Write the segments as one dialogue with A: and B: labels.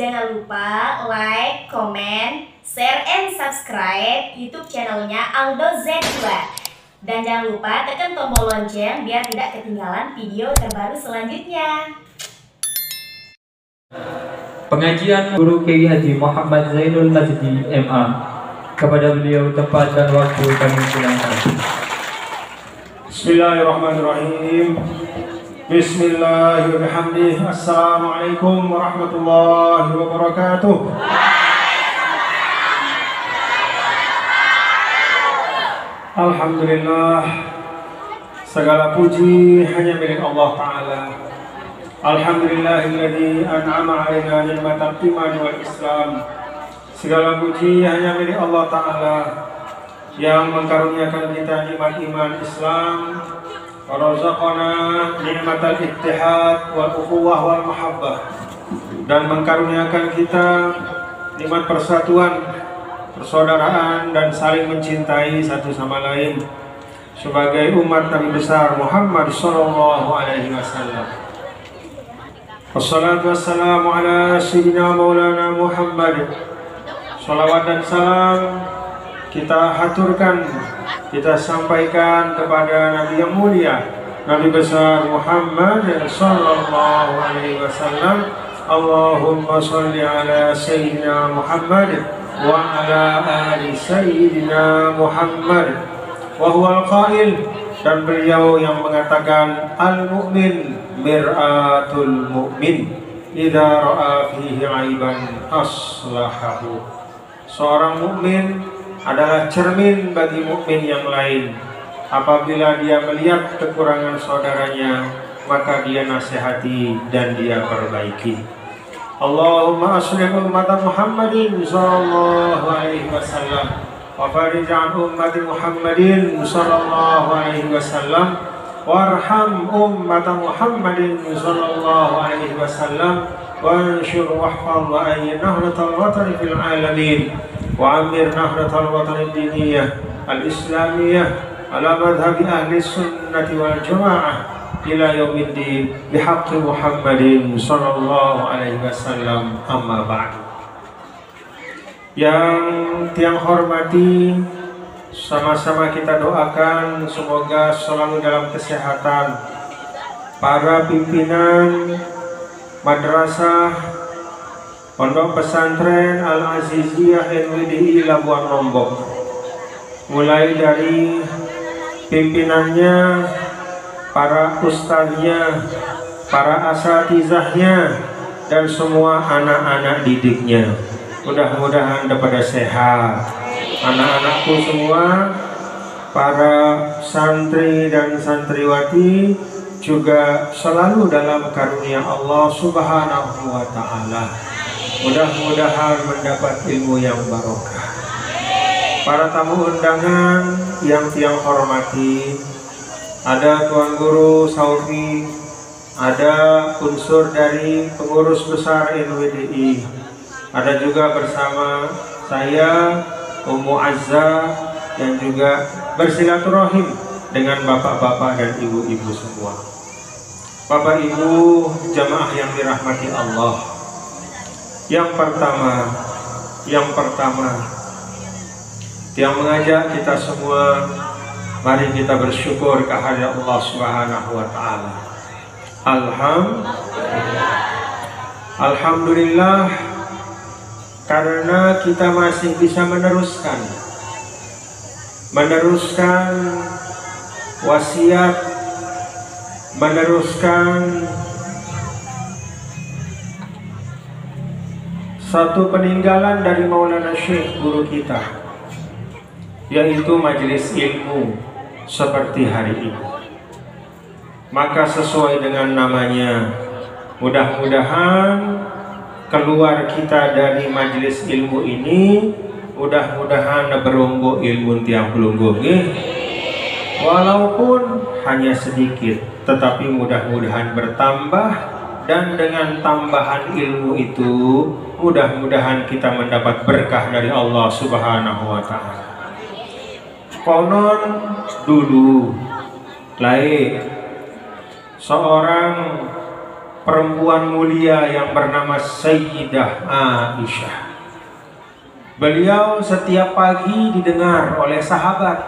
A: jangan lupa like, comment, share, and subscribe YouTube channelnya Aldo Z2. Dan jangan lupa tekan tombol lonceng biar tidak ketinggalan video terbaru selanjutnya.
B: Pengajian Guru Kiai Haji Muhammad Zainul Mazdi MA. Kepada beliau tempat dan waktu kami silakan.
C: Bismillahirrahmanirrahim. Bismillahirrahmanirrahim. Assalamualaikum warahmatullahi wabarakatuh. Alhamdulillah, segala puji hanya milik Allah Ta'ala. Alhamdulillahilladzi an'ama 'alaina ni'matal iman wal Islam. Segala puji hanya milik Allah Ta'ala yang mengkaruniakan kita nikmat iman Islam, wa razaqana nikmatal ittihad wal ukhuwah wal mahabbah, dan mengkaruniakan kita nikmat persatuan, persaudaraan, dan saling mencintai satu sama lain sebagai umat Nabi besar Muhammad sallallahu alaihi wasallam. Wassalatu wassalamu ala sayyidina maulana Muhammad. Salawat dan salam kita haturkan, kita sampaikan kepada Nabi yang mulia, Nabi besar Muhammad sallallahu alaihi wasallam. Allahumma sholli ala sayyidina Muhammad wa ala ali sayyidina Muhammad. Wa huwal qail, dan beliau yang mengatakan al-mu'min mir'atul mu'min idza ra'a fihi aiban aslahahu. Seorang mukmin adalah cermin bagi mukmin yang lain. Apabila dia melihat kekurangan saudaranya, maka dia nasihati dan dia perbaiki. Allahumma aslih ummata Muhammadin sallallahu alaihi wasallam wa farij an ummati Muhammadin sallallahu alaihi wasallam warham ummata Muhammadin sallallahu alaihi wasallam وانشر واحفظ وأيد نهضة الوطن في العالمين وعمر نهضة الوطن الدينية الإسلامية على مذهب أهل السنة والجماعة إلى يوم الدين بحق محمد صلى الله عليه وسلم. أما بعد. Yang tiang hormati, sama-sama kita doakan semoga selalu dalam kesehatan para pimpinan Madrasah Pondok Pesantren Al-Aziziyah NWDI Labuan Lombok, mulai dari pimpinannya, para ustaznya, para asatizahnya, dan semua anak-anak didiknya. Mudah-mudahan pada sehat. Anak-anakku semua, para santri dan santriwati juga selalu dalam karunia Allah Subhanahu wa Ta'ala. Mudah-mudahan mendapat ilmu yang barokah. Para tamu undangan yang tiang hormati, ada Tuan Guru Saufi, ada unsur dari pengurus besar NWDI, ada juga bersama saya Ummu Azza, dan juga bersilaturahim dengan bapak-bapak dan ibu-ibu semua. Bapak Ibu jamaah yang dirahmati Allah, yang pertama yang mengajak kita semua, mari kita bersyukur kehadirat Allah Subhanahu wa Ta'ala. Alhamdulillah, karena kita masih bisa meneruskan wasiat, meneruskan satu peninggalan dari Maulana Syekh guru kita, yaitu majelis ilmu seperti hari ini. Maka sesuai dengan namanya, mudah-mudahan keluar kita dari majelis ilmu ini, mudah-mudahan berumbu ilmu tiap pelunggu, walaupun hanya sedikit, tetapi mudah-mudahan bertambah, dan dengan tambahan ilmu itu mudah-mudahan kita mendapat berkah dari Allah Subhanahu wa Ta'ala. Konon dulu lain seorang perempuan mulia yang bernama Sayyidah Aisyah. Beliau setiap pagi didengar oleh sahabat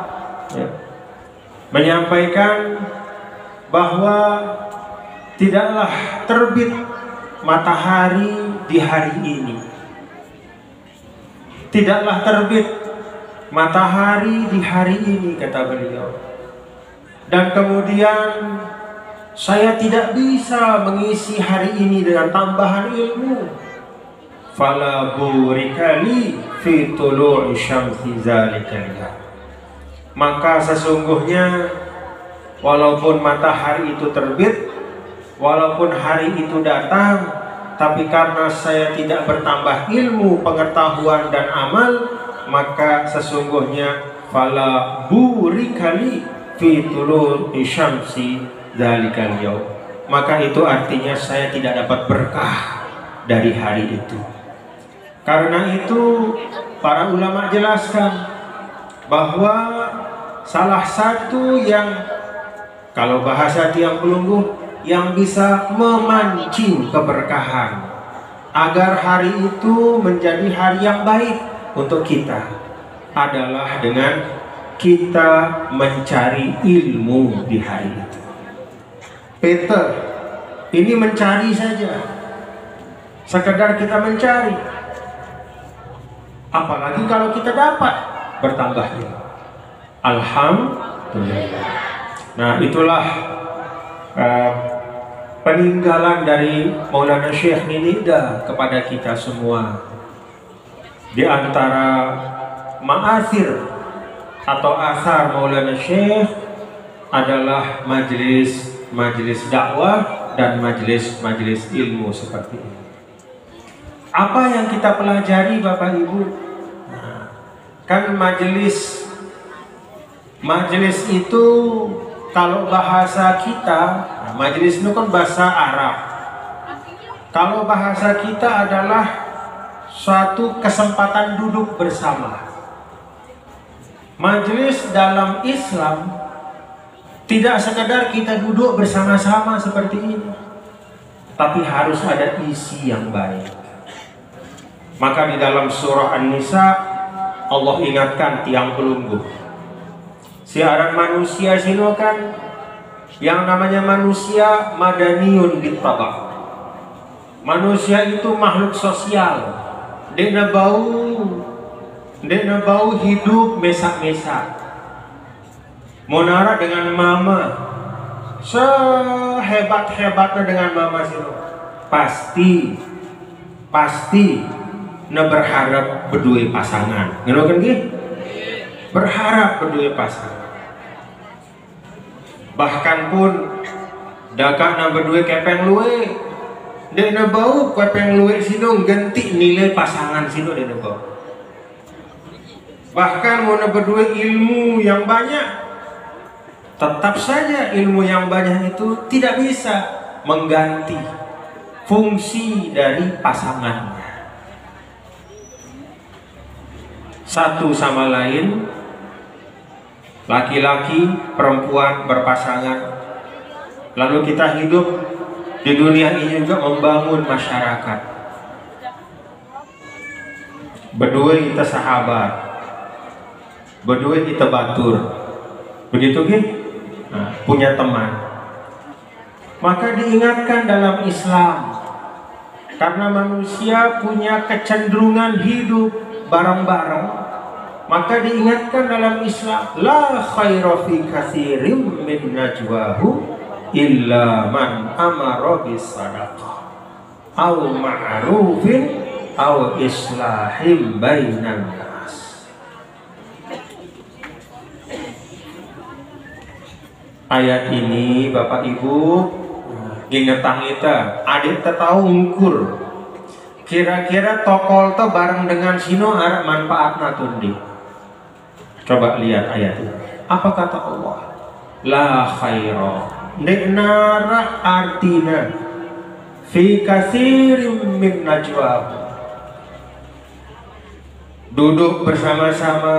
C: ya, menyampaikan bahwa tidaklah terbit matahari di hari ini. Tidaklah terbit matahari di hari ini, kata beliau. Dan kemudian saya tidak bisa mengisi hari ini dengan tambahan ilmu. Fala burikali fi tulu'i syamsi zalikal. Maka sesungguhnya walaupun matahari itu terbit, walaupun hari itu datang, tapi karena saya tidak bertambah ilmu, pengetahuan dan amal, maka sesungguhnya fala burikali fi tulu'i syamsi zalikal yaum. Maka itu artinya saya tidak dapat berkah dari hari itu. Karena itu para ulama jelaskan bahwa salah satu yang, kalau bahasa tiang pelunggu, yang bisa memancing keberkahan agar hari itu menjadi hari yang baik untuk kita adalah dengan kita mencari ilmu di hari itu. Peter ini mencari saja, sekedar kita mencari. Apalagi kalau kita dapat bertambahnya. Alhamdulillah. Nah, itulah peninggalan dari Maulana Syekh Ninida kepada kita semua. Di antara ma'athir atau asar Maulana Syekh adalah majelis dakwah dan majelis ilmu seperti ini. Apa yang kita pelajari Bapak Ibu? Nah, kan majelis itu kalau bahasa kita, nah, majelis itu kan bahasa Arab. Kalau bahasa kita adalah suatu kesempatan duduk bersama. Majelis dalam Islam tidak sekedar kita duduk bersama-sama seperti ini, tapi harus ada isi yang baik. Maka di dalam surah An-Nisa Allah ingatkan tiang pelunggu. Siaran manusia sini kan, yang namanya manusia madaniyun bitabak. Manusia itu makhluk sosial. Dia bau hidup mesak-mesak. Monara dengan mama, sehebat-hebatnya dengan mama sini, pasti berharap berdua pasangan. Ngerti kan? Berharap berdua pasangan. Bahkan pun dakak berdua kepeng luwe, dia bau kepeng luwe sino ganti nilai pasangan sino dia bau. Bahkan mau berdua ilmu yang banyak, tetap saja ilmu yang banyak itu tidak bisa mengganti fungsi dari pasangannya. Satu sama lain, laki-laki, perempuan berpasangan. Lalu kita hidup di dunia ini juga membangun masyarakat. Berdua kita sahabat, berdua kita batur, begitu kan? Nah, punya teman. Maka diingatkan dalam Islam, karena manusia punya kecenderungan hidup bareng-bareng, maka diingatkan dalam Islam, la khaira fi katsirin min najwahu illa man amara bis sadaqah aw ma'rufin aw islahim bainan nas. Ayat ini Bapak Ibu ingetang kita, adik tahu ngukur kira-kira tokol to bareng dengan sino arah manfaatna tundi. Coba lihat ayat ini. Apa kata Allah? La khaira. Neknara artina fi katsirin min najwa. Duduk bersama-sama,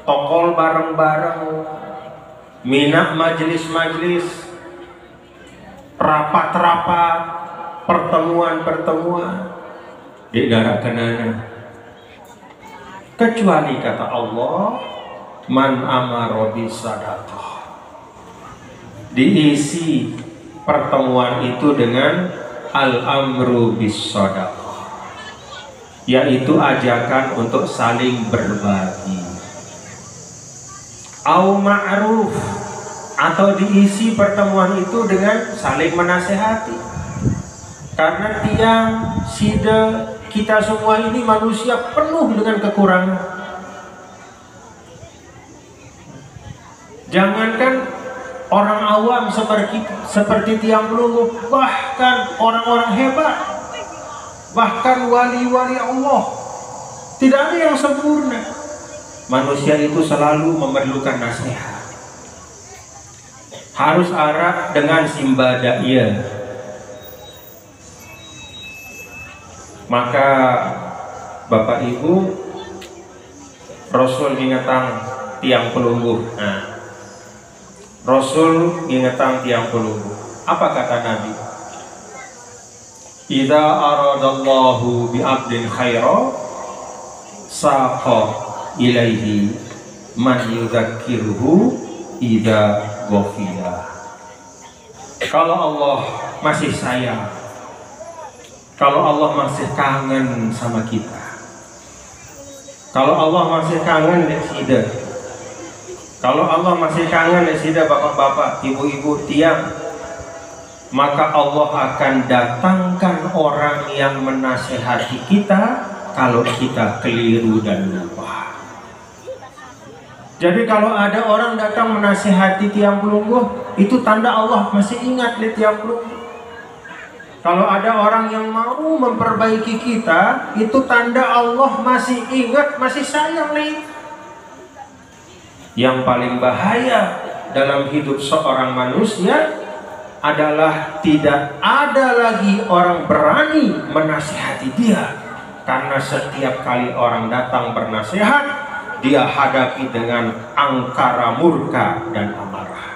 C: tokol bareng-bareng, minat majelis-majelis. rapat-rapat, pertemuan-pertemuan di daerah kenana. Kecuali kata Allah, man amara bisadaqah. Diisi pertemuan itu dengan al-amru bisadaqah, yaitu ajakan untuk saling berbagi. Au ma'ruf, atau diisi pertemuan itu dengan saling menasehati. Karena tiang sida kita semua ini manusia penuh dengan kekurangan. Jangankan orang awam seperti tiang pelunggu, bahkan orang-orang hebat, bahkan wali-wali Allah, tidak ada yang sempurna. Manusia itu selalu memerlukan nasihat. Harus arah dengan simbadaya. Maka Bapak Ibu, Rasul ingatang tiang pelunggu. Nah, Rasul ingatang tiang pelunggu. Apa kata Nabi? Idza aradallahu bi'abdin khaira saqa ilaihi man yudzakiruhu idza ghafila. Kalau Allah masih sayang, kalau Allah masih kangen sama kita, kalau Allah masih kangen dek sida, kalau Allah masih kangen dek sida bapak-bapak, ibu-ibu, tiang, maka Allah akan datangkan orang yang menasehati kita kalau kita keliru dan lupa. Jadi kalau ada orang datang menasehati tiang pelunggu, itu tanda Allah masih ingat di tiang pelunggu. Kalau ada orang yang mau memperbaiki kita, itu tanda Allah masih ingat, masih sayang nih. Yang paling bahaya dalam hidup seorang manusia adalah tidak ada lagi orang berani menasihati dia. Karena setiap kali orang datang bernasihat, dia hadapi dengan angkara murka dan amarah.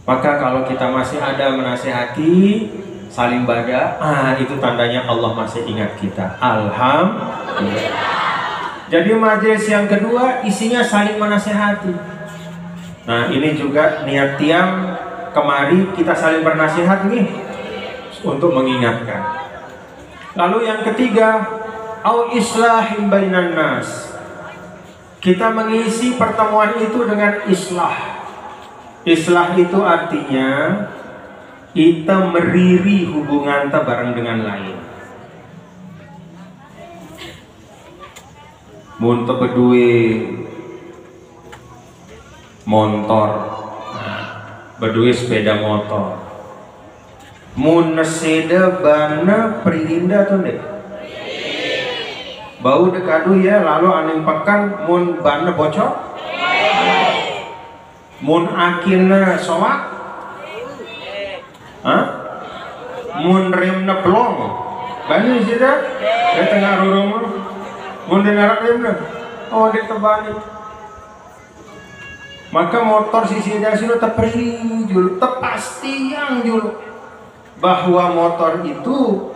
C: Maka kalau kita masih ada menasehati, saling bada, itu tandanya Allah masih ingat kita. Alhamdulillah. Jadi majelis yang kedua isinya saling menasehati. Nah, ini juga niat tiang kemari kita saling bernasihat nih untuk mengingatkan. Lalu yang ketiga, au islahin bainan nas. Kita mengisi pertemuan itu dengan islah. Islah itu artinya kita meriri hubungan kita bareng dengan lain. Mun berdua motor, berdua sepeda motor. Mun neseda bana perinda tuh deh. Bau dekadu ya, lalu aning pekan mun bana bocor. Mun akhirnya soak, mun remna pelong, bani sih dah, di tengah rumah, mun dengar remna, oh di terbalik. Maka motor si sida sih terperi jul, terpasti yang jul, bahwa motor itu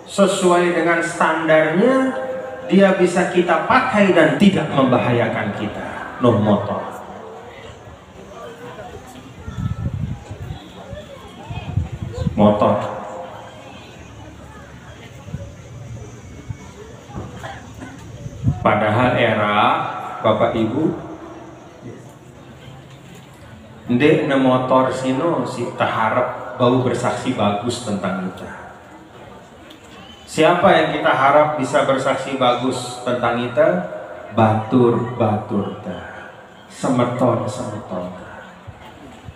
C: sesuai dengan standarnya, dia bisa kita pakai dan tidak membahayakan kita. No motor. Motor. Padahal era Bapak Ibu ndek ne motor sino si taharap bau bersaksi bagus tentang kita. Siapa yang kita harap bisa bersaksi bagus tentang kita? Batur-batur ta, semeton-semeton ta.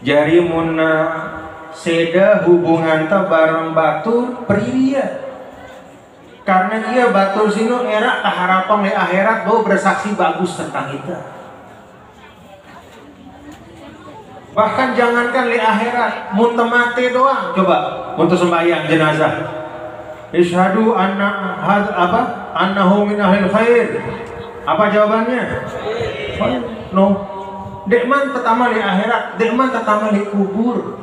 C: Jari munna seda hubungan ta bareng batur pria. Karena dia batur sino era taharapan di akhirat bau bersaksi bagus tentang kita. Bahkan jangankan di akhirat, mun mati doang, coba untuk sembahyang jenazah. Isyhadu annahu min ahlil khair. Apa jawabannya? No. Dekman pertama di akhirat, dekman pertama di kubur.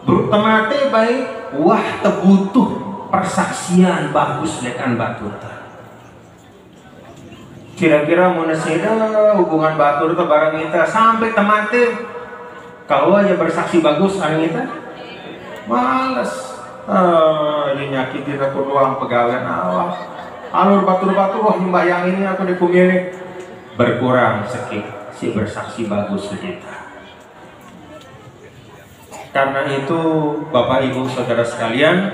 C: temate baik wah tebutuh persaksian bagus lekan batur. Kira-kira mau neseda hubungan batur itu barang kita sampai temate kalau aja bersaksi bagus orang kita males. Ini nyakitin aku doang pegawai awal alur batur-batur wah nyembayang ini aku dipumili berkurang sedikit si bersaksi bagus kita. Karena itu Bapak Ibu Saudara sekalian,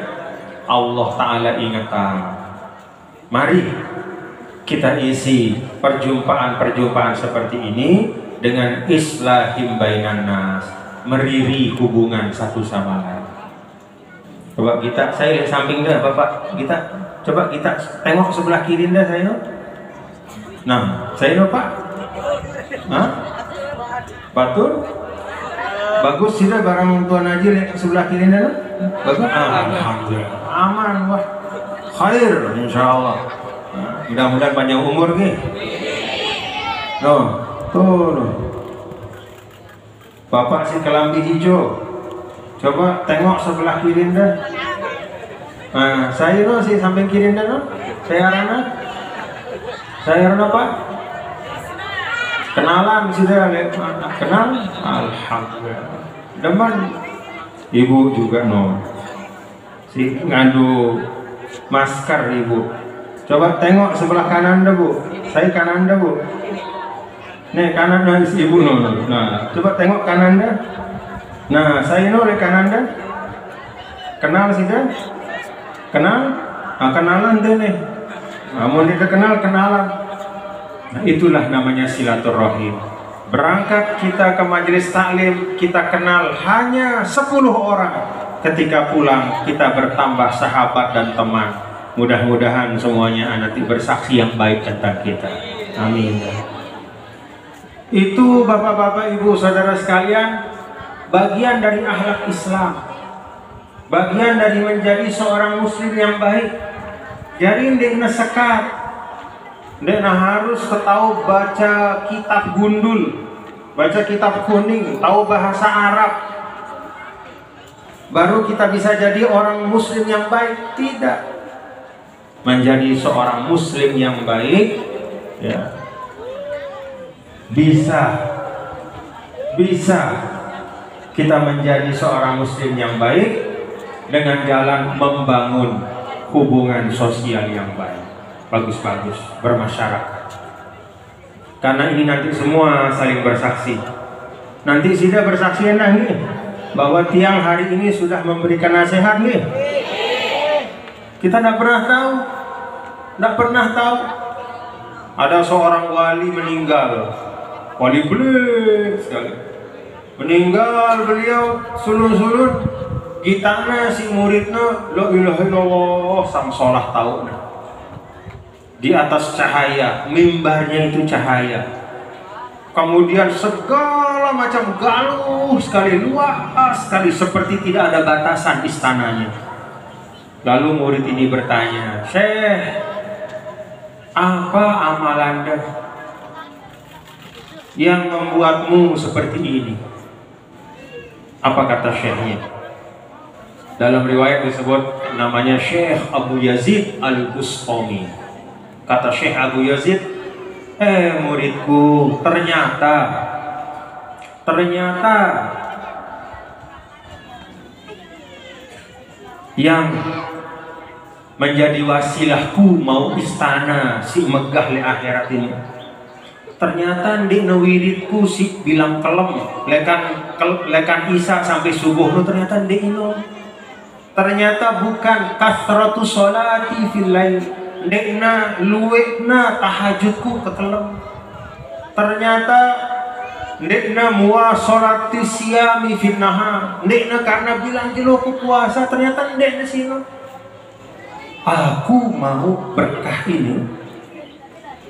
C: Allah Ta'ala ingatan, mari kita isi perjumpaan-perjumpaan seperti ini dengan islahim bainan nas, meriri hubungan satu sama lain. Coba kita, saya lihat samping dah Bapak, kita coba kita tengok sebelah kiri dah saya no. Nah, saya no Pak. Hah? Batur? Bagus sih dah barang Tuan Haji lihat sebelah kiri dah no? Bagus? Alhamdulillah. Aman wah. Khair insyaallah. Mudah-mudahan panjang umur nih. Tuh. Bapak si kelambi hijau. Coba tengok sebelah kiri dah. Nah, saya no si samping kiri dah no. Saya Rana Pak. Kenalan sudah lihat kenal. Alhamdulillah. Deman Ibu juga no. Si ngadu masker Ibu. Coba tengok sebelah kanan dah Bu. Saya kanan dah Bu. Nih kanan dah Ibu no. Nah, coba tengok kanan dah. Nah, saya no oleh kanan dah. Kenal sih dah. Kenal? Nah, kenalan deh nih. Nah, mau kita kenal kenalan. Nah, itulah namanya silaturahim. Berangkat kita ke majelis taklim, kita kenal hanya 10 orang. Ketika pulang kita bertambah sahabat dan teman. Mudah-mudahan semuanya nanti bersaksi yang baik tentang kita. Amin. Itu Bapak-bapak, Ibu, Saudara sekalian, bagian dari akhlak Islam, bagian dari menjadi seorang muslim yang baik. Jadi ndekna sekat, ndekna harus tahu baca kitab gundul, baca kitab kuning, tahu bahasa Arab, baru kita bisa jadi orang muslim yang baik. Tidak. Menjadi seorang muslim yang baik ya, bisa kita menjadi seorang muslim yang baik dengan jalan membangun hubungan sosial yang baik, bagus-bagus, bermasyarakat. Karena ini nanti semua saling bersaksi. Nanti sudah bersaksi nih bahwa tiang hari ini sudah memberikan nasihat nih. Kita tidak pernah tahu. Ada seorang wali meninggal, wali belit sekali. Meninggal beliau sulun-sulun, gitana si muridnya la ilaha illallah sang sholah tahu. Di atas cahaya, mimbarnya itu cahaya. Kemudian segala macam galuh sekali, luas sekali, seperti tidak ada batasan istananya. Lalu murid ini bertanya, Syekh, apa amalan Anda yang membuatmu seperti ini? Apa kata Syekhnya? Dalam riwayat disebut namanya Syekh Abu Yazid Al-Bustami. Kata Syekh Abu Yazid, muridku, ternyata yang menjadi wasilahku mau istana si megah li akhirat ini, ternyata di wiridku si bilang kelem lekan isya sampai subuh, ternyata di ino ternyata bukan kasratu sholati fil lail, dekna luwekna tahajudku kekelem, ternyata dekna muwasolati siyami fil nahar, dekna karena bilang jiloku puasa, ternyata dekna sino. Aku mau berkah ini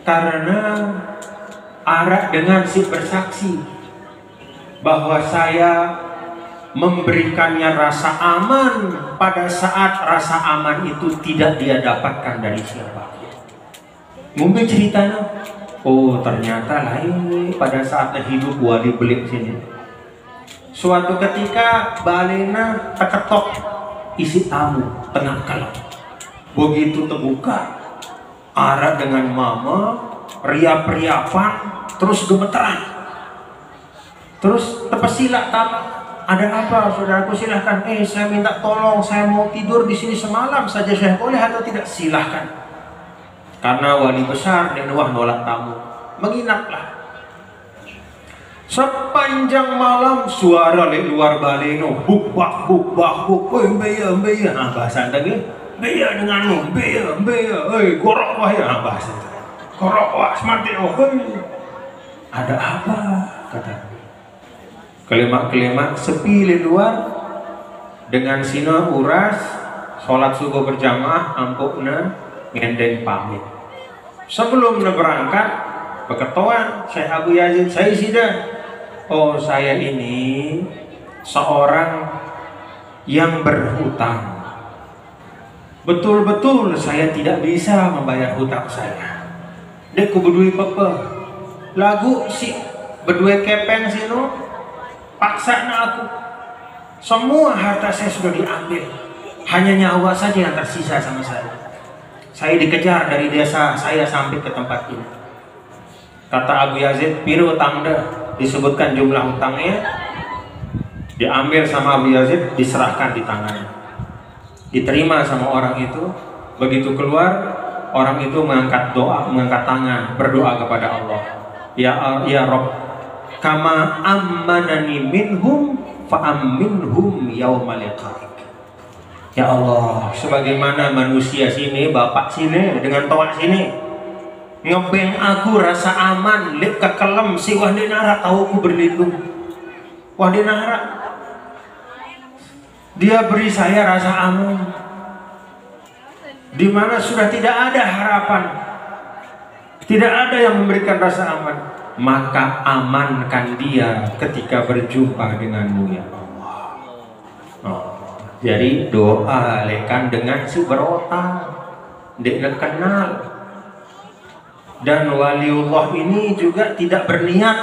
C: karena arak dengan si bersaksi bahwa saya memberikannya rasa aman pada saat rasa aman itu tidak dia dapatkan dari siapa. Mungkin ceritanya, oh ternyata lain pada saat hidup wali belik sini. Suatu ketika balena terketok isi tamu tengah kalam. Begitu terbuka, Ara dengan mama riap-riapan, terus gemeteran. Terus terpesila tamu. Ada apa, saudaraku? Silahkan. Saya minta tolong, saya mau tidur di sini semalam saja, saya boleh atau tidak? Silahkan. Karena wali besar dan wah nolak tamu, menginaplah. Sepanjang malam suara di luar baleno buk-bak buk-bak buk, beya beya, bahasa tadi beya denganmu, beya beya, gorok wah ya, bahasa gorok wah semati oh, ada apa, kata. Kelima sepi di luar, dengan sina uras sholat subuh berjamaah ampukna ngendeng pamit. Sebelum berangkat beketuan Syekh Abu Yazid, saya sida. Oh, saya ini seorang yang berhutang. Betul-betul saya tidak bisa membayar hutang saya. Dek kubudui pepe. Lagu si berdua kepeng sino paksa na aku. Semua harta saya sudah diambil. Hanya nyawa saja yang tersisa sama saya. Saya dikejar dari desa saya sampai ke tempat ini. Kata Abu Yazid, piru utang dah. Disebutkan jumlah hutangnya, diambil sama Abu Yazid, diserahkan di tangannya, diterima sama orang itu. Begitu keluar, orang itu mengangkat tangan, berdoa kepada Allah. Ya Rob, kama ammanani minhum fa'amminhum yaumal liqa'ik. Ya Allah, sebagaimana manusia sini, bapak sini dengan toa sini ngebeng aku rasa aman, lek kekelem si Wahdenara tahu aku berlindung. Wahdenara dia beri saya rasa aman, di mana sudah tidak ada harapan, tidak ada yang memberikan rasa aman. Maka amankan dia ketika berjumpa denganmu ya Allah. Jadi doa lekan dengan si berotang, dia kenal. Dan waliullah ini juga tidak berniat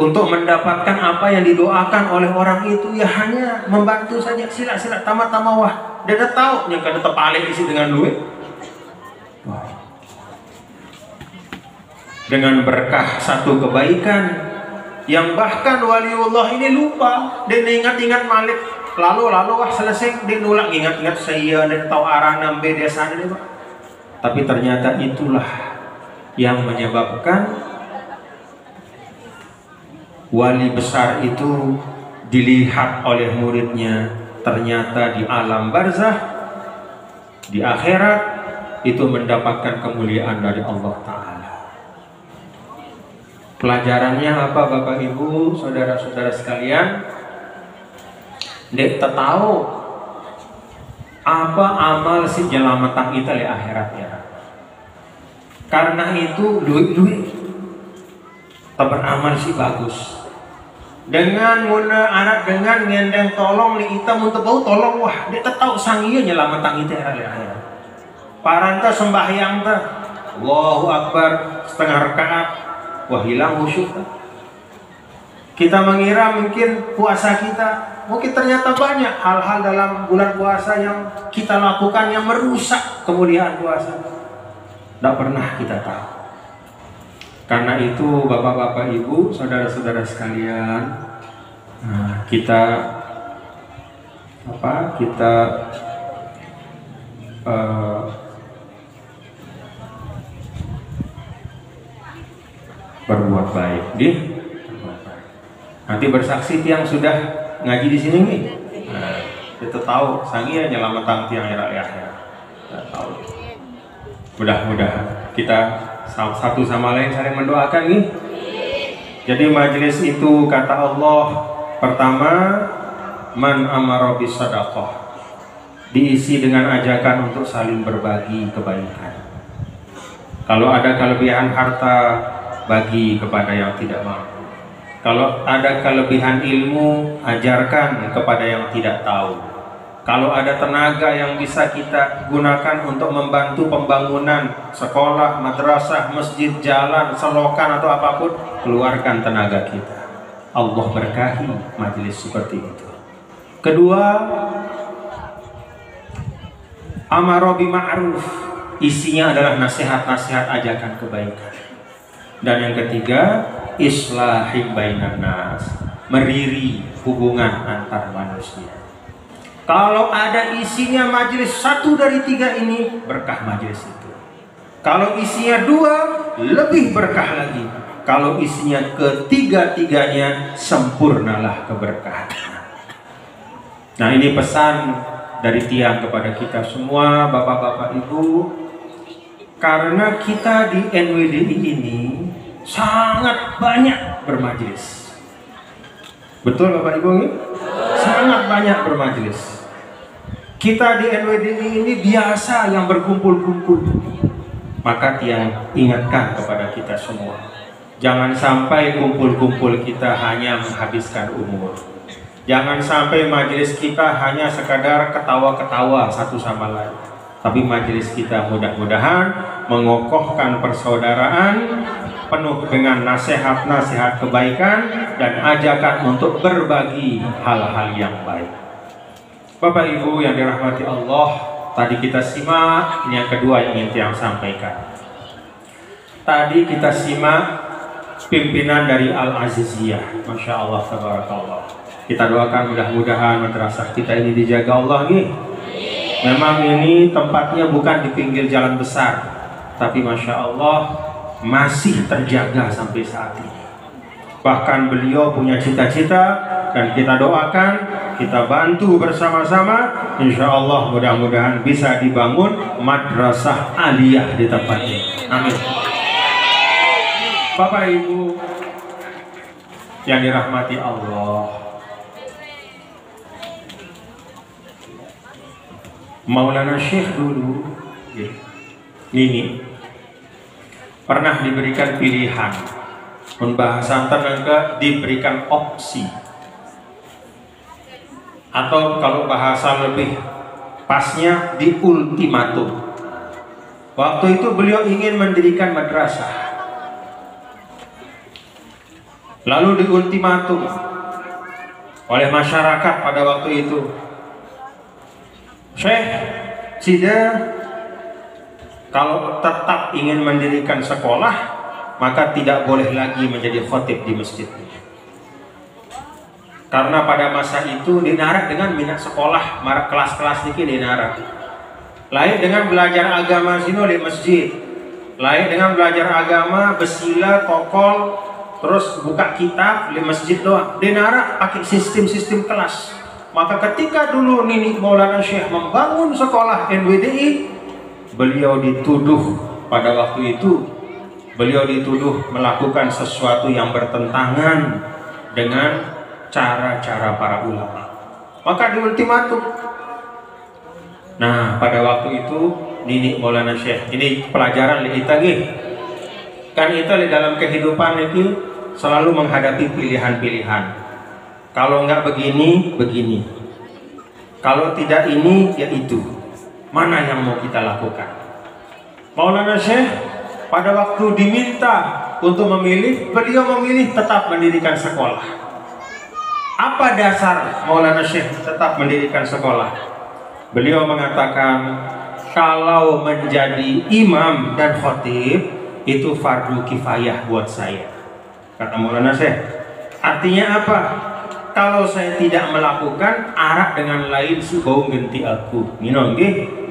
C: untuk mendapatkan apa yang didoakan oleh orang itu, ya hanya membantu saja. Sila-sila tamat-tamat wah, dia dah tahu yang kada tepalik isi dengan duit. Dengan berkah satu kebaikan yang bahkan waliullah ini lupa dan ingat-ingat Malik. Lalu wah selesai dia nulak ingat-ingat saya dan tahu arah nambe desa ini, Pak. Tapi ternyata itulah yang menyebabkan wali besar itu dilihat oleh muridnya, ternyata di alam barzah, di akhirat itu mendapatkan kemuliaan dari Allah Ta'ala. Pelajarannya apa Bapak Ibu, saudara-saudara sekalian? Dek tahu apa amal si jelamatan kita di akhirat ya. Karena itu duit tak beramal sih bagus. Dengan muna anak dengan ngendeng tolong li hitam untuk bau tolong wah dia tahu sang iya nyelamatan itu ya. Paranta sembahyang ta, Allahu Akbar setengah rakaat, wah hilang khusyuk. Kita mengira mungkin puasa kita, mungkin ternyata banyak hal-hal dalam bulan puasa yang kita lakukan yang merusak kemuliaan puasa. Tidak pernah kita tahu. Karena itu bapak-bapak ibu, saudara-saudara sekalian, kita berbuat baik, nanti bersaksi tiang sudah ngaji di sini nih, kita tahu sangia nyelamatan tiang ya. Tahu. Mudah-mudahan kita satu sama lain saling mendoakan nih. Jadi majelis itu kata Allah, pertama man amara bis sadaqah, diisi dengan ajakan untuk saling berbagi kebaikan. Kalau ada kelebihan harta, bagi kepada yang tidak mampu. Kalau ada kelebihan ilmu, ajarkan kepada yang tidak tahu. Kalau ada tenaga yang bisa kita gunakan untuk membantu pembangunan sekolah, madrasah, masjid, jalan, selokan atau apapun, keluarkan tenaga kita. Allah berkahi majelis seperti itu. Kedua, amar ma'ruf, isinya adalah nasihat-nasihat ajakan kebaikan. Dan yang ketiga, islahi bainan nas, meriri hubungan antar manusia. Kalau ada isinya majelis satu dari tiga ini, berkah majelis itu. Kalau isinya dua, lebih berkah lagi. Kalau isinya ketiga-tiganya, sempurnalah keberkahan. Nah, ini pesan dari tiang kepada kita semua, bapak-bapak, ibu. Karena kita di NWDI ini sangat banyak bermajelis. Betul bapak ibu ini? Sangat banyak bermajelis. Kita di NWDI ini biasa yang berkumpul-kumpul. Maka tiang ingatkan kepada kita semua, jangan sampai kumpul-kumpul kita hanya menghabiskan umur. Jangan sampai majelis kita hanya sekadar ketawa-ketawa satu sama lain. Tapi majelis kita mudah-mudahan mengokohkan persaudaraan, penuh dengan nasihat-nasihat kebaikan dan ajakan untuk berbagi hal-hal yang baik. Bapak Ibu yang dirahmati Allah, tadi kita simak, ini yang kedua yang ingin tiang sampaikan. Tadi kita simak pimpinan dari Al-Aziziyah, Masya Allah, tabarakallah. Kita doakan mudah-mudahan madrasah kita ini dijaga Allah nih. Memang ini tempatnya bukan di pinggir jalan besar, tapi Masya Allah masih terjaga sampai saat ini. Bahkan beliau punya cita-cita dan kita doakan, kita bantu bersama-sama. Insya Allah mudah-mudahan bisa dibangun madrasah aliyah di tempatnya. Amin. Bapak Ibu yang dirahmati Allah, Maulana Syekh dulu, ini pernah diberikan pilihan, pembahasan tenaga diberikan opsi, atau kalau bahasa lebih pasnya di ultimatum. Waktu itu beliau ingin mendirikan madrasah, lalu diultimatum oleh masyarakat pada waktu itu, Syekh, Sida, kalau tetap ingin mendirikan sekolah, maka tidak boleh lagi menjadi khotib di masjid. Karena pada masa itu dinarak dengan minat sekolah, marak kelas-kelas niki dinarak. Lain dengan belajar agama sino di masjid, lain dengan belajar agama besila, kokol, terus buka kitab di masjid doang. Dinarak pakai sistem-sistem kelas. Maka ketika dulu Nini Maulana Syekh membangun sekolah NWDI, beliau dituduh pada waktu itu, beliau dituduh melakukan sesuatu yang bertentangan dengan cara-cara para ulama. Maka diultimatum. Nah, pada waktu itu Nini Maulana Syekh, ini pelajaran kita nih. Kan kita di dalam kehidupan itu selalu menghadapi pilihan-pilihan. Kalau enggak begini, begini. Kalau tidak ini, ya itu. Mana yang mau kita lakukan? Maulana Syekh pada waktu diminta untuk memilih, beliau memilih tetap mendirikan sekolah. Apa dasar Maulana Syekh tetap mendirikan sekolah? Beliau mengatakan, kalau menjadi imam dan khatib itu fardu kifayah buat saya. Kata Maulana Syekh. Artinya apa? Kalau saya tidak melakukan, arak dengan lain si bau genti aku.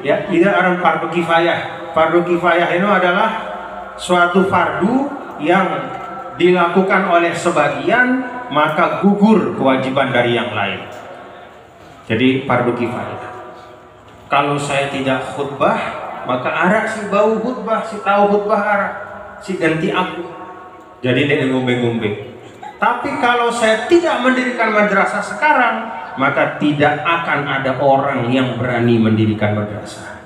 C: Ya, tidak ada fardu kifayah. Fardu kifayah itu adalah suatu fardu yang dilakukan oleh sebagian, maka gugur kewajiban dari yang lain. Jadi fardu kifayah. Kalau saya tidak khutbah, maka arak si bau khutbah, si tahu khutbah arak, si ganti aku. Jadi dia ngombe-ngombe. Tapi kalau saya tidak mendirikan madrasah sekarang, maka tidak akan ada orang yang berani mendirikan madrasah.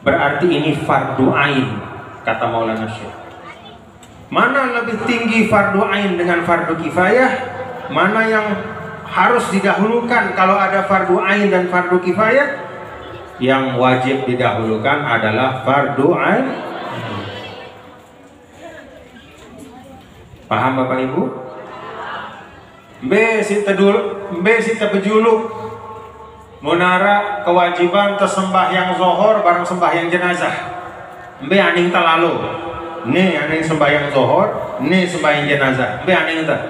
C: Berarti ini fardu ain, kata Maulana Syekh. Mana lebih tinggi fardu ain dengan fardu kifayah? Mana yang harus didahulukan kalau ada fardu ain dan fardu kifayah? Yang wajib didahulukan adalah fardu ain. Paham Bapak Ibu? si tebejuluk munara kewajiban tersembahyang zohor bareng sembahyang jenazah. Aning terlalu. Nih aning sembahyang zohor, nih sembahyang jenazah. Aning teh.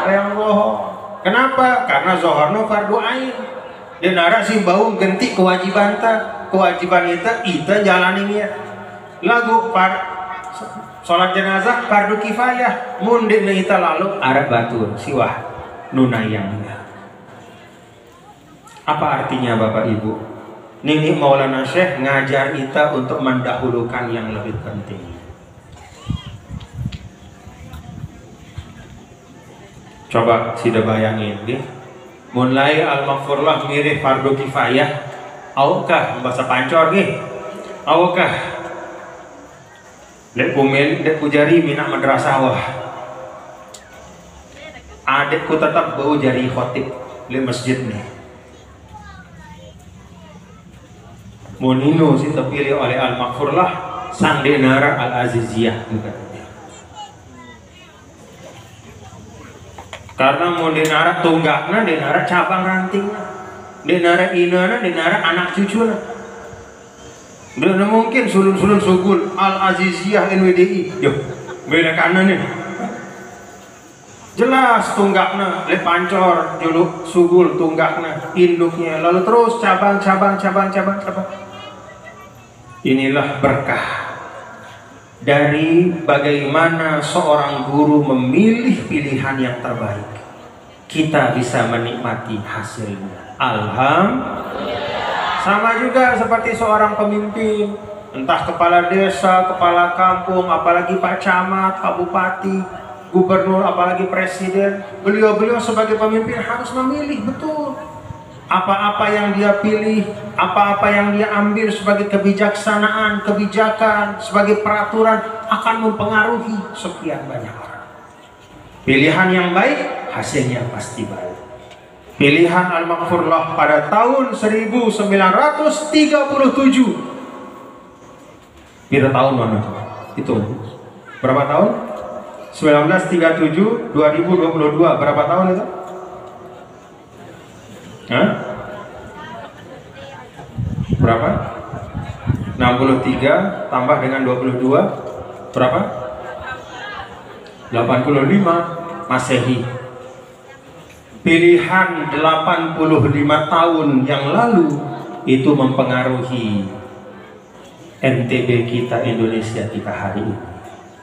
C: Sembahyang zohor. Kenapa? Karena zohor nu fardu ain. Dinara sih bau ganti kewajiban itu jalaninya. Lagu sholat jenazah fardu kifayah. Mundin kita lalu arab batur siwah nunayangnya. Apa artinya Bapak Ibu? Nini Maulana Syekh ngajar kita untuk mendahulukan yang lebih penting. Coba sudah bayangin deh. Mulai al-maghfurlah mirip fardu kifayah. Aukah bahasa pancor nih? Aukah lek pumil dek pujari mina madrasah wah. Adekku tetap bau jari khotib di masjid nih. Monino sih terpilih oleh al-maghfurlah sang denara al-aziziyah juga. Karena mau denara tunggakna, denara cabang rantingnya, denara inana, denara anak cucunya. Udah mungkin sulun-sulun sugul al-aziziyah NWDI, yo beda kanan nih. Jelas tunggakna, le pancor, juluk sugul tunggakna, induknya, lalu terus cabang. Inilah berkah dari bagaimana seorang guru memilih pilihan yang terbaik. Kita bisa menikmati hasilnya. Alhamdulillah. Sama juga seperti seorang pemimpin, entah kepala desa, kepala kampung, apalagi Pak Camat, Pak Bupati, Gubernur, apalagi Presiden. Beliau sebagai pemimpin harus memilih betul apa-apa yang dia pilih, apa-apa yang dia ambil sebagai kebijaksanaan, kebijakan, sebagai peraturan akan mempengaruhi sekian banyak orang. Pilihan yang baik, hasilnya pasti baik. Pilihan al-maghfurlah pada tahun 1937. Berapa tahun mana? Itu berapa tahun? 1937, 2022 berapa tahun itu? Hah? Berapa? 63 tambah dengan 22 berapa? 85 Masehi. Pilihan 85 tahun yang lalu itu mempengaruhi NTB kita, Indonesia kita hari ini.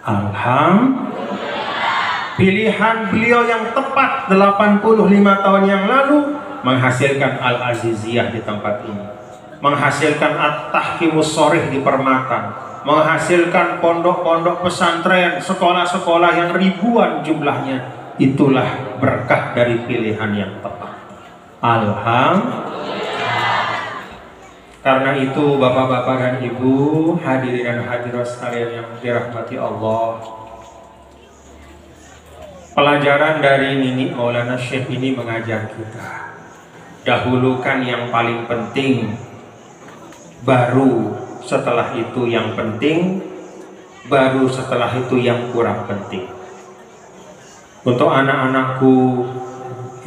C: Alhamdulillah. Pilihan beliau yang tepat 85 tahun yang lalu menghasilkan Al-Aziziyah di tempat ini, menghasilkan At-Tahkimus Shorih di Permata, menghasilkan pondok-pondok pesantren, sekolah-sekolah yang ribuan jumlahnya. Itulah berkah dari pilihan yang tepat. Alhamdulillah. Karena itu Bapak-bapak dan Ibu, hadirin dan hadirat sekalian yang dirahmati Allah, pelajaran dari Nini Maulana Syekh ini mengajar kita, dahulukan yang paling penting, baru setelah itu yang penting, baru setelah itu yang kurang penting. Untuk anak-anakku,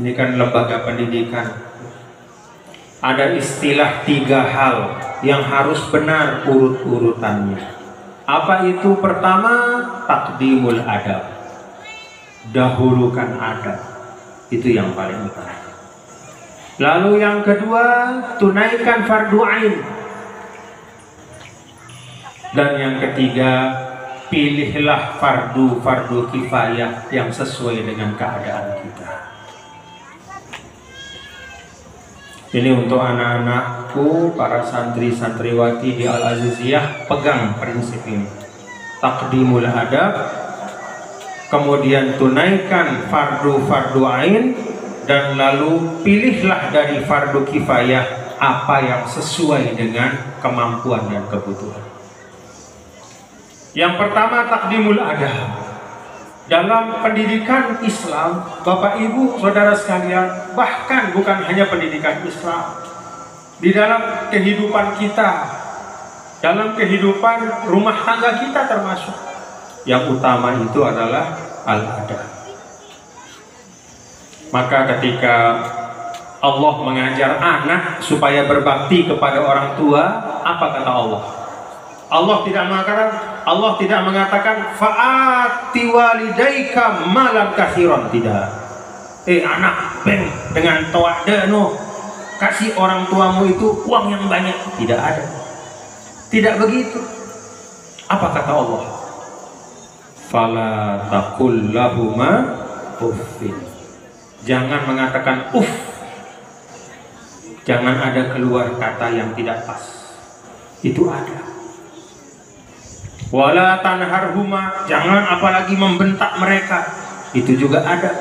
C: ini kan lembaga pendidikan, ada istilah 3 hal yang harus benar urut-urutannya. Apa itu? Pertama, taqdimul adab, dahulukan adab, itu yang paling utama. Lalu yang kedua, tunaikan fardu ain. Dan yang ketiga, pilihlah fardu kifayah yang sesuai dengan keadaan kita. Ini untuk anak-anakku, para santri-santriwati di Al-Aziziyah, pegang prinsip ini. Taqdimul adab, kemudian tunaikan fardu ain, dan lalu pilihlah dari fardu kifayah apa yang sesuai dengan kemampuan dan kebutuhan. Yang pertama, taqdimul adab. Dalam pendidikan Islam, Bapak Ibu Saudara sekalian, bahkan bukan hanya pendidikan Islam, di dalam kehidupan kita, dalam kehidupan rumah tangga kita termasuk, yang utama itu adalah al-adab. Maka ketika Allah mengajar anak supaya berbakti kepada orang tua, apa kata Allah? Allah tidak mengatakan fa'ati walidaika malam kathiran, tidak. Anak dengan tawadano kasih orang tuamu itu uang yang banyak, tidak ada. Tidak begitu. Apa kata Allah? Fala taqul lahuma uffin. Jangan mengatakan uff. Jangan ada keluar kata yang tidak pas. Itu ada. Wala tanharhuma, jangan apalagi membentak mereka. Itu juga ada.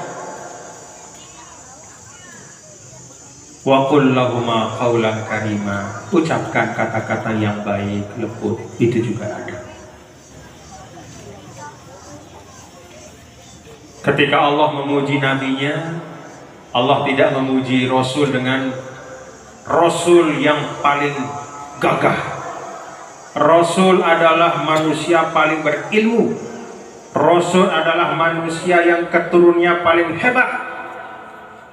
C: Wa qul lahuma qaulan karima, ucapkan kata-kata yang baik, lembut. Itu juga ada. Ketika Allah memuji nabinya, Allah tidak memuji Rasul dengan Rasul yang paling gagah. Rasul adalah manusia paling berilmu. Rasul adalah manusia yang keturunannya paling hebat.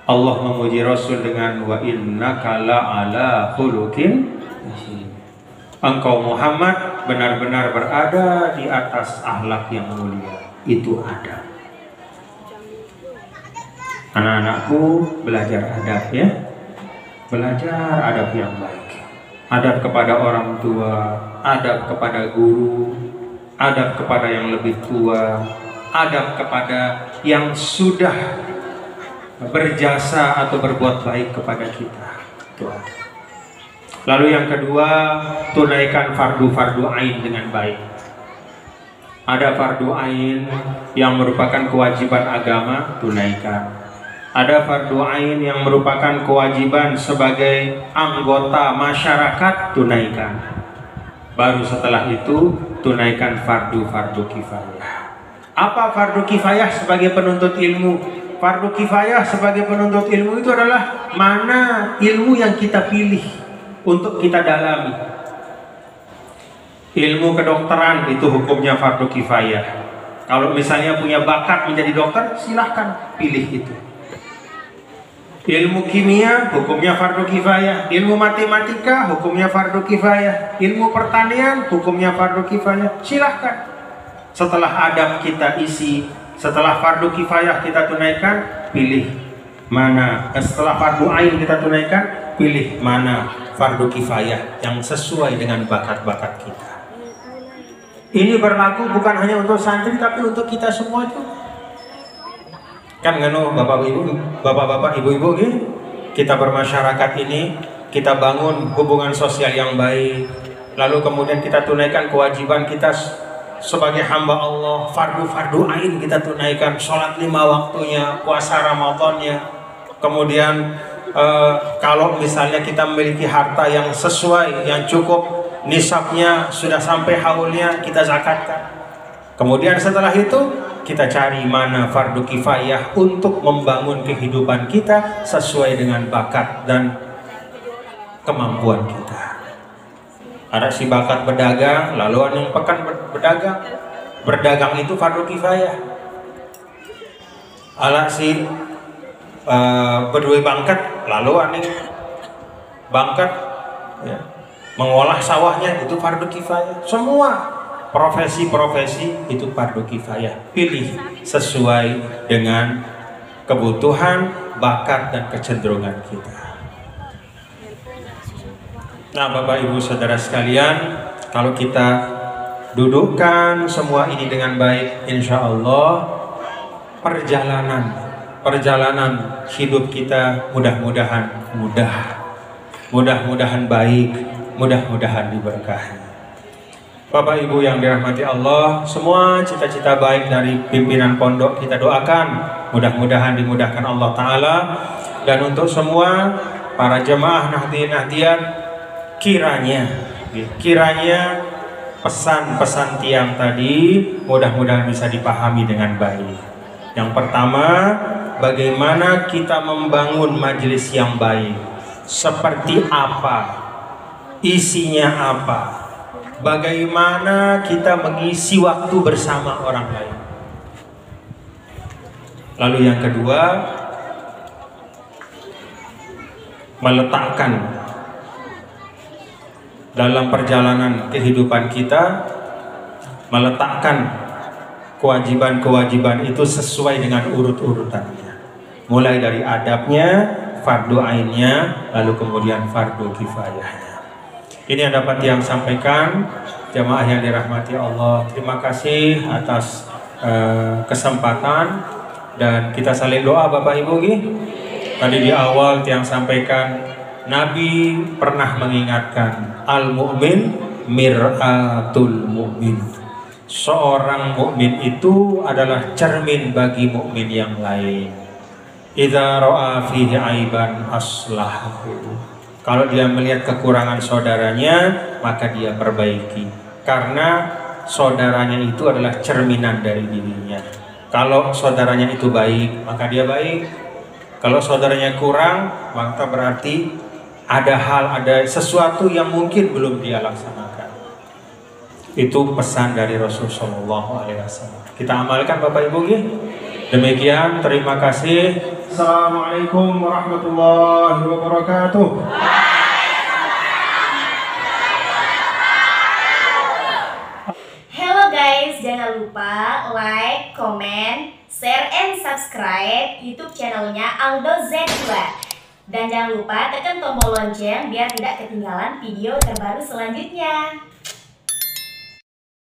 C: Allah memuji Rasul dengan wa innaka la'ala khuluqin azim. Engkau Muhammad benar-benar berada di atas akhlak yang mulia. Itu ada. Anak-anakku, belajar adab ya. Belajar adab yang baik. Adab kepada orang tua, adab kepada guru, adab kepada yang lebih tua, adab kepada yang sudah berjasa atau berbuat baik kepada kita. Itu ada. Lalu yang kedua, tunaikan fardu-fardu ain dengan baik. Ada fardu ain yang merupakan kewajiban agama, tunaikan. Ada fardu ain yang merupakan kewajiban sebagai anggota masyarakat, tunaikan. Baru setelah itu tunaikan fardu-fardu kifayah. Apa fardu kifayah sebagai penuntut ilmu? Fardu kifayah sebagai penuntut ilmu itu adalah mana ilmu yang kita pilih untuk kita dalami. Ilmu kedokteran itu hukumnya fardu kifayah. Kalau misalnya punya bakat menjadi dokter, silahkan pilih itu. Ilmu kimia hukumnya fardu kifayah, ilmu matematika hukumnya fardu kifayah, ilmu pertanian hukumnya fardu kifayah. Silahkan. Setelah adab kita isi, setelah fardu kifayah kita tunaikan, pilih mana. Setelah fardu ain kita tunaikan, pilih mana fardu kifayah yang sesuai dengan bakat-bakat kita. Ini berlaku bukan hanya untuk santri tapi untuk kita semua juga. Kan nganu bapak-bapak, ibu-ibu gitu. Kita bermasyarakat ini, kita bangun hubungan sosial yang baik. Lalu kemudian kita tunaikan kewajiban kita sebagai hamba Allah, fardu-fardu ain kita tunaikan, sholat 5 waktunya, puasa Ramadannya. Kemudian kalau misalnya kita memiliki harta yang sesuai, yang cukup, nisabnya sudah sampai haulnya, kita zakatkan. Kemudian setelah itu kita cari mana fardu kifayah untuk membangun kehidupan kita sesuai dengan bakat dan kemampuan kita. Ada si bakat berdagang, lalu ada yang pekan berdagang. Berdagang itu fardu kifayah. Ada si berdua bangkat, lalu ada yang bangkat ya, mengolah sawahnya, itu fardu kifayah. Semua profesi-profesi itu fardu kifayah. Pilih sesuai dengan kebutuhan, bakat, dan kecenderungan kita. Nah, Bapak Ibu Saudara sekalian, kalau kita dudukkan semua ini dengan baik, insya Allah perjalanan hidup kita mudah-mudahan mudah-mudahan baik, mudah-mudahan diberkahi. Bapak Ibu yang dirahmati Allah, semua cita-cita baik dari pimpinan pondok kita doakan, mudah-mudahan dimudahkan Allah Ta'ala. Dan untuk semua para jemaah nahdien-nahdiyat, kiranya pesan-pesan tiang tadi mudah-mudahan bisa dipahami dengan baik. Yang pertama, bagaimana kita membangun majelis yang baik, seperti apa, isinya apa, bagaimana kita mengisi waktu bersama orang lain. Lalu yang kedua, meletakkan dalam perjalanan kehidupan kita, meletakkan kewajiban-kewajiban itu sesuai dengan urut-urutannya, mulai dari adabnya, fardu ainnya, lalu kemudian fardu kifayahnya. Ini yang dapat yang sampaikan jamaah yang dirahmati Allah. Terima kasih atas kesempatan dan kita saling doa Bapak Ibu. Tadi di awal yang sampaikan Nabi pernah mengingatkan al-mu'min mir'atul mu'min. Seorang mukmin itu adalah cermin bagi mukmin yang lain. Idza ra'a fihi aiban aslahahu. Kalau dia melihat kekurangan saudaranya, maka dia perbaiki. Karena saudaranya itu adalah cerminan dari dirinya. Kalau saudaranya itu baik, maka dia baik. Kalau saudaranya kurang, maka berarti ada sesuatu yang mungkin belum dia laksanakan. Itu pesan dari Rasulullah SAW. Kita amalkan Bapak Ibu. Demikian, terima kasih. Assalamualaikum warahmatullahi wabarakatuh.
A: Hello guys, jangan lupa like, comment, share, and subscribe YouTube channelnya Aldo Z2. Dan jangan lupa tekan tombol lonceng biar tidak ketinggalan video terbaru selanjutnya.